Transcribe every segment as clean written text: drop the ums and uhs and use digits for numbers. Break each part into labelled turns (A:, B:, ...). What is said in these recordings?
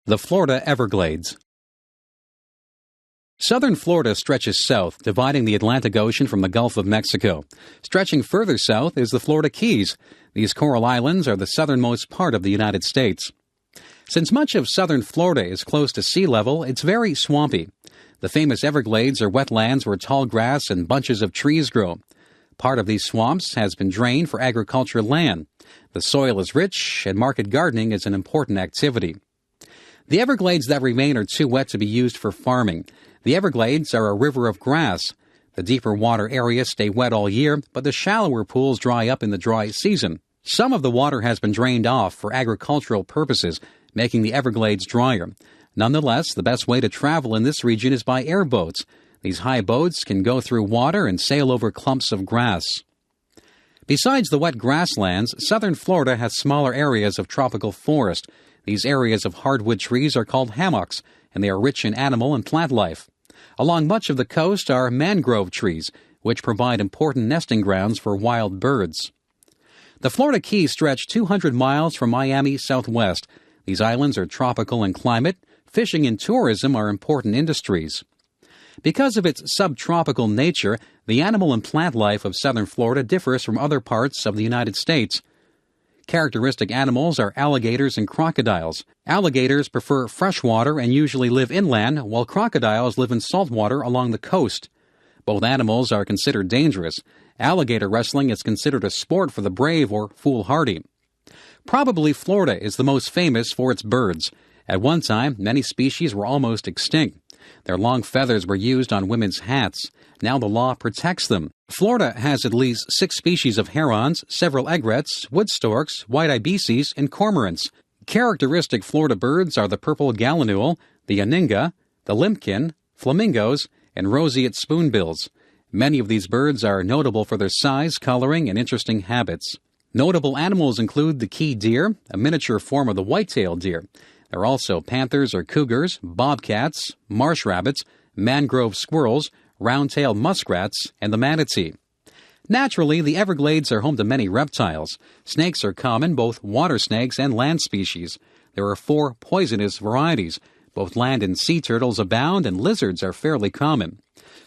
A: The Florida Everglades. Southern Florida stretches south, dividing the Atlantic Ocean from the Gulf of Mexico. Stretching further south is the Florida Keys. These coral islands are the southernmost part of the United States. Since much of southern Florida is close to sea level, it's very swampy. The famous Everglades are wetlands where tall grass and bunches of trees grow. Part of these swamps has been drained for agricultural land. The soil is rich, and market gardening is an important activity. The Everglades that remain are too wet to be used for farming. The Everglades are a river of grass. The deeper water areas stay wet all year, but the shallower pools dry up in the dry season. Some of the water has been drained off for agricultural purposes, making the Everglades drier. Nonetheless, the best way to travel in this region is by airboats. These high boats can go through water and sail over clumps of grass. Besides the wet grasslands, southern Florida has smaller areas of tropical forest. These areas of hardwood trees are called hammocks, and they are rich in animal and plant life. Along much of the coast are mangrove trees, which provide important nesting grounds for wild birds. The Florida Keys stretch 200 miles from Miami southwest. These islands are tropical in climate. Fishing and tourism are important industries. Because of its subtropical nature, the animal and plant life of southern Florida differs from other parts of the United States. Characteristic animals are alligators and crocodiles. Alligators prefer fresh water and usually live inland, while crocodiles live in salt water along the coast. Both animals are considered dangerous. Alligator wrestling is considered a sport for the brave or foolhardy. Probably Florida is the most famous for its birds. At one time, many species were almost extinct. Their long feathers were used on women's hats. Now the law protects them. Florida has at least 6 species of herons, several egrets, wood storks, white ibises, and cormorants. Characteristic Florida birds are the purple gallinule, the aninga, the limpkin, flamingos, and roseate spoonbills. Many of these birds are notable for their size, coloring, and interesting habits. Notable animals include the key deer, a miniature form of the white-tailed deer. There are also panthers or cougars, bobcats, marsh rabbits, mangrove squirrels, round-tailed muskrats, and the manatee. Naturally, the Everglades are home to many reptiles. Snakes are common, both water snakes and land species. There are 4 poisonous varieties. Both land and sea turtles abound, and lizards are fairly common.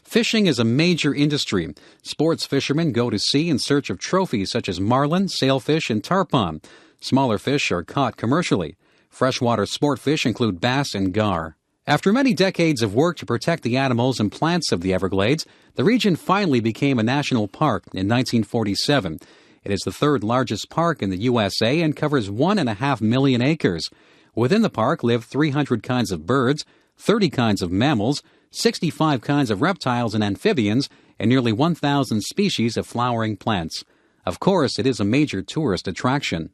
A: Fishing is a major industry. Sports fishermen go to sea in search of trophies such as marlin, sailfish, and tarpon. Smaller fish are caught commercially. Freshwater sport fish include bass and gar. After many decades of work to protect the animals and plants of the Everglades, the region finally became a national park in 1947. It is the 3rd largest park in the USA and covers 1.5 million acres. Within the park live 300 kinds of birds, 30 kinds of mammals, 65 kinds of reptiles and amphibians, and nearly 1,000 species of flowering plants. Of course, it is a major tourist attraction.